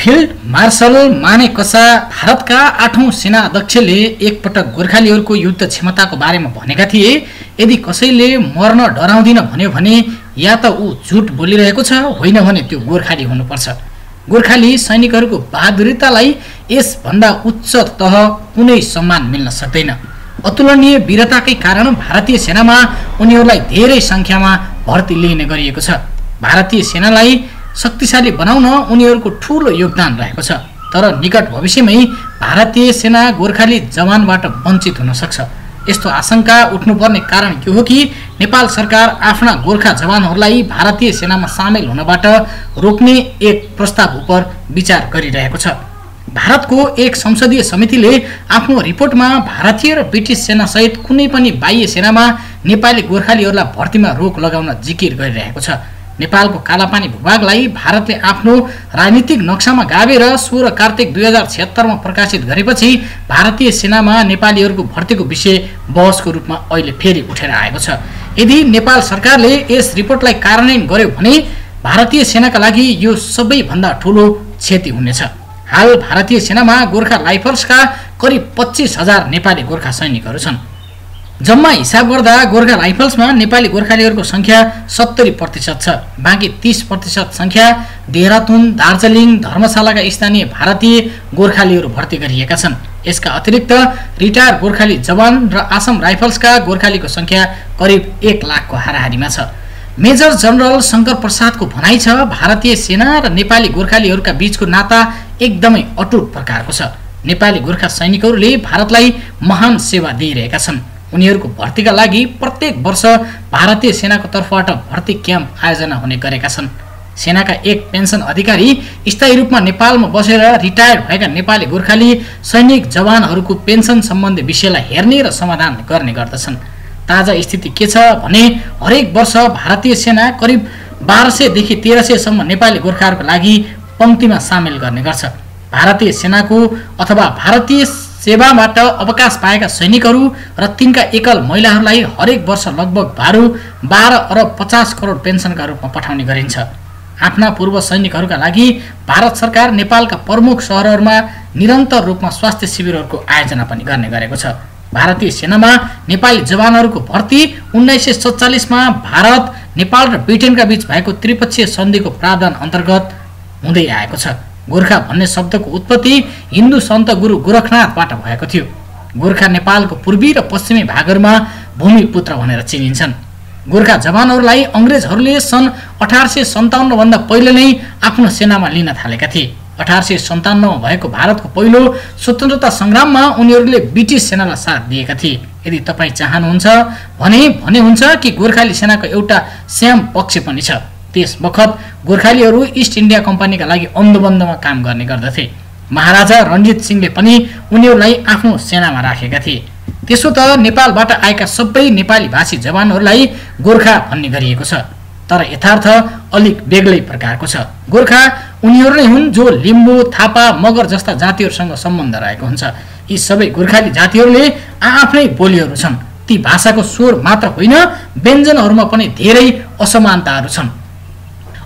Field marshal Manekshaw भारतका 8औं सेना अध्यक्षले एकपटक गोर्खालीहरूको युद्ध क्षमताको बारेमा भनेका थिए। यदि कसैले मर्न डराउँदिन भन्यो भने या त ऊ झुट बोलिरहेको छ, होइन भने त्यो गोर्खाली हुनुपर्छ। गोर्खाली सैनिकहरूको बहादुरीतालाई यसभन्दा उच्च तह कुनै सम्मान मिल्न सक्दैन। अतुलनीय वीरताकै कारण भारतीय सेनामा उनीहरूलाई धेरै सङ्ख्यामा भर्ती लिने गरिएको छ। भारतीय सेनालाई शक्तिशाली बनाउन उनीहरूको ठूलो योगदान रहेको छ। तर निकट भविष्यमै भारतीय सेना गोर्खाली जवानबाट वञ्चित हुन सक्छ। यस्तो आशंका उठ्नुपर्ने कारण के हो कि नेपाल सरकार आफ्ना गोर्खा जवानहरूलाई भारतीय सेनामा सामेल हुनबाट रोक्ने एक प्रस्ताव उप विचार गरिरहेको छ। भारतको एक संसदीय समितिले आफ्नो रिपोर्टमा भारतीय र ब्रिटिस सेनासहित कुनै पनि बाह्य सेनामा नेपाली गोर्खालीहरूलाई भर्तीमा रोक लगाउन जिकिर गरिरहेको छ। नेपालको कालापानी भूभागलाई भारतले आफ्नो राजनीतिक नक्सामा गाभेर 16 कार्तिक 2076 मा प्रकाशित गरेपछि भारतीय सेनामा नेपालीहरूको भर्तीको विषय बहसको रूपमा अहिले फेरि उठेर आएको छ। यदि नेपाल सरकारले यस रिपोर्टलाई कार्यान्वयन गर्यो भने भारतीय सेनाका लागि यो सबैभन्दा ठूलो क्षति हुनेछ। हाल भारतीय सेनामा गोर्खा राइफल्सका करिब 25,000 नेपाली गोर्खा सैनिकहरू छन्। जम्मा हिसाब गर्दा गोर्खा राइफल्समा नेपाली गोर्खालीहरूको सङ्ख्या 70% छ। बाँकी 30% सङ्ख्या देहरादून, दार्जिलिङ, धर्मशालाका स्थानीय भारतीय गोर्खालीहरू भर्ती गरिएका छन्। यसका अतिरिक्त रिटायर गोर्खाली जवान र आसाम राइफल्सका गोर्खालीको सङ्ख्या करिब 1 लाखको हाराहारीमा छ। मेजर जनरल शङ्कर प्रसादको भनाइ छ, भारतीय सेना र नेपाली गोर्खालीहरूका बीचको नाता एकदमै अटुट प्रकारको छ। नेपाली गोर्खा सैनिकहरूले भारतलाई महान सेवा दिइरहेका छन्। उनीहरूको भर्तीका लागि प्रत्येक वर्ष भारतीय सेनाको तर्फबाट भर्ती क्याम्प आयोजना हुने गरेका छन्। सेनाका एक पेन्सन अधिकारी स्थायी रूपमा नेपालमा बसेर रिटायर्ड भएका नेपाली गोर्खाली सैनिक जवानहरूको पेन्सन सम्बन्धी विषयलाई हेर्ने र समाधान गर्ने गर्दछन्। ताजा स्थिति के छ भने हरेक वर्ष भारतीय सेना करिब 1200 देखि 1300 सम्म नेपाली गोर्खाहरूको लागि पंक्तिमा सामेल गर्ने गर्छ। भारतीय सेनाको अथवा भारतीय सेवाबाट अवकाश पाएका सैनिकहरू र तिनका एकल महिलाहरूलाई हरेक वर्ष लगभग भारु 12 अरब 50 करोड पेन्सनका रूपमा पठाउने गरिन्छ। आफ्ना पूर्व सैनिकहरूका लागि भारत सरकार नेपालका प्रमुख शहरहरूमा निरन्तर रूपमा स्वास्थ्य शिविरहरूको आयोजना पनि गर्ने गरेको छ। भारतीय सेनामा नेपाली जवानहरूको भर्ती 1947 मा भारत, नेपाल र ब्रिटेनका बीच भएको त्रिपक्षीय सन्धिको प्रावधान अन्तर्गत हुँदै आएको छ। गोर्खा भन्ने शब्दको उत्पत्ति हिन्दू सन्त गुरु गोरखनाथबाट भएको थियो। गोर्खा नेपालको पूर्वी र पश्चिमी भागहरूमा भूमिपुत्र भनेर चिनिन्छन्। गोर्खा जवानहरूलाई अङ्ग्रेजहरूले सन् 1857 भन्दा पहिले नै आफ्नो सेनामा लिन थालेका थिए। 1857 मा भएको भारतको पहिलो स्वतन्त्रता सङ्ग्राममा उनीहरूले ब्रिटिस सेनालाई साथ दिएका थिए। यदि तपाईँ चाहनुहुन्छ भने हुन्छ कि गोर्खाली सेनाको एउटा स्याम पक्ष पनि छ। त्यस बखत गोर्खालीहरू इस्ट इन्डिया कम्पनीका लागि अन्धबन्धमा काम गर्ने गर्दथे। महाराजा रणजित सिंहले पनि उनीहरूलाई आफ्नो सेनामा राखेका थिए। त्यसो त नेपालबाट आएका सबै नेपाली भाषी जवानहरूलाई गोर्खा भन्ने गरिएको छ। तर यथार्थ अलिक बेग्लै प्रकारको छ। गोर्खा उनीहरू नै हुन् जो लिम्बू, थापा, मगर जस्ता जातिहरूसँग सम्बन्ध रहेको हुन्छ। यी सबै गोर्खाली जातिहरूले आफ्नै बोलीहरू छन्। ती भाषाको स्वर मात्र होइन, व्यञ्जनहरूमा पनि धेरै असमानताहरू छन्।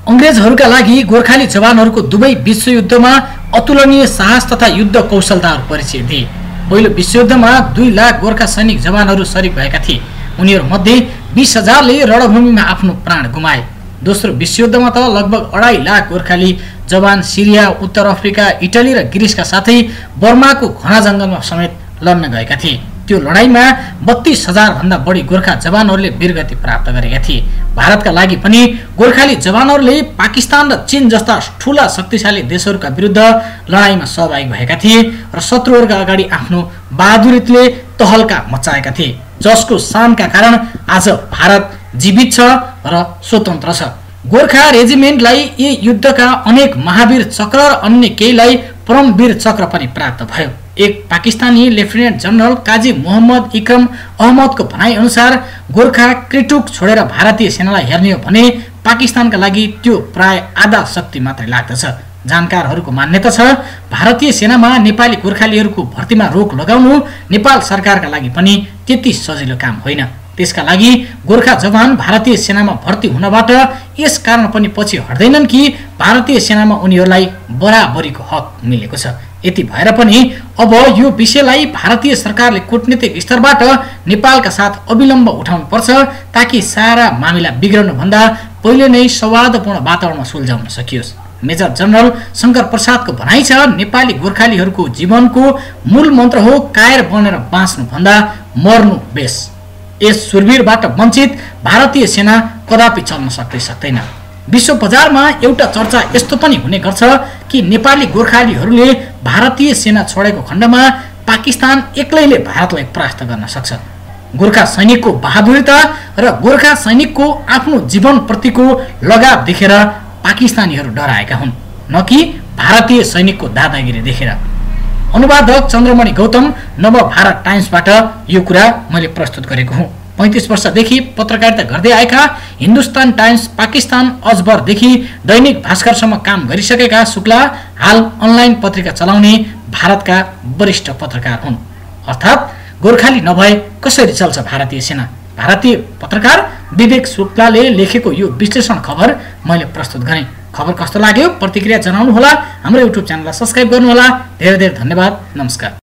अङ्ग्रेजहरूका लागि गोर्खाली जवानहरूको दुवै विश्वयुद्धमा अतुलनीय साहस तथा युद्ध कौशलताहरू परिचय दिए। पहिलो विश्वयुद्धमा 2 लाख गोर्खा सैनिक जवानहरू सरिक भएका थिए। उनीहरूमध्ये 20,000ले रणभूमिमा आफ्नो प्राण गुमाए। दोस्रो विश्वयुद्धमा त लगभग 2.5 लाख गोर्खाली जवान सिरिया, उत्तर अफ्रिका, इटली र ग्रिसका साथै बर्माको घना जङ्गलमा समेत लड्न गएका थिए। त्यो लडाईँमा 32,000 भन्दा बढी गोर्खा जवानहरूले वीरगति प्राप्त गरेका थिए। भारतका लागि पनि गोर्खाली जवानहरूले पाकिस्तान र चीन जस्ता ठूला शक्तिशाली देशहरूका विरुद्ध लडाईँमा सहभागी भएका थिए र शत्रुहरूका अगाडि आफ्नो बहादुरीले तहल्का मचाएका थिए, जसको शानका कारण आज भारत जीवित छ र स्वतन्त्र छ। गोर्खा रेजिमेन्टलाई यी युद्धका अनेक महावीर चक्र र अन्य केहीलाई परमवीर चक्र पनि प्राप्त भयो। एक पाकिस्तानी लेफ्टिनेन्ट जनरल काजी मोहम्मद इक्रम अहमदको भनाइ अनुसार गोर्खा क्रिटुक छोडेर भारतीय सेनालाई हेर्ने हो भने पाकिस्तानका लागि त्यो प्राय आधा शक्ति मात्रै लाग्दछ। जानकारहरूको मान्यता छ भारतीय सेनामा नेपाली गोर्खालीहरूको भर्तीमा रोक लगाउनु नेपाल सरकारका लागि पनि त्यति सजिलो काम होइन। त्यसका लागि गोर्खा जवान भारतीय सेनामा भर्ती हुनबाट यस कारण पनि पछि हट्दैनन् कि भारतीय सेनामा उनीहरूलाई बराबरीको हक मिलेको छ। यति भएर पनि अब यो विषयलाई भारतीय सरकारले कूटनीतिक स्तरबाट नेपालका साथ अविलम्ब उठाउनु पर्छ ताकि सारा मामिला बिग्रनुभन्दा पहिले नै सौहार्दपूर्ण वातावरणमा सुल्झाउन सकियोस्। मेजर जनरल शंकर प्रसादको भनाइ छ, नेपाली गोर्खालीहरूको जीवनको मूल मन्त्र हो कायर बनेर बाँच्नु भन्दा मर्नु बेस। यस सुरवीरबाट वञ्चित भारतीय सेना कदापि चल्न सक्दैन। विश्व बजारमा एउटा चर्चा यस्तो पनि हुने गर्छ कि नेपाली गोर्खालीहरूले भारतीय सेना छोडेको खण्डमा पाकिस्तान एक्लैले भारतलाई परास्त गर्न सक्छ। गोर्खा सैनिकको बहादुरता र गोर्खा सैनिकको आफ्नो जीवनप्रतिको लगाव देखेर पाकिस्तानीहरू डराएका हुन्, न कि भारतीय सैनिकको दादागिरी देखेर। अनुवादक चन्द्रमणि गौतम, नवभारत टाइम्सबाट यो कुरा मैले प्रस्तुत गरेको हुँ। 35 वर्षदेखि पत्रकारिता गर्दै आएका हिन्दुस्तान टाइम्स, पाकिस्तान अजबरदेखि दैनिक भास्करसम्म काम गरिसकेका शुक्ला हाल अनलाइन पत्रिका चलाउने भारतका वरिष्ठ पत्रकार हुन्। अर्थात् गोर्खाली नभए कसरी चल्छ भारतीय सेना? भारतीय पत्रकार विवेक शुक्लाले लेखेको यो विश्लेषण खबर मैले प्रस्तुत गरेँ। खबर कस्तो लाग्यो प्रतिक्रिया जनाउनुहोला। हाम्रो युट्युब च्यानललाई सब्स्क्राइब गर्नुहोला। धेरै धेरै धन्यवाद। नमस्कार।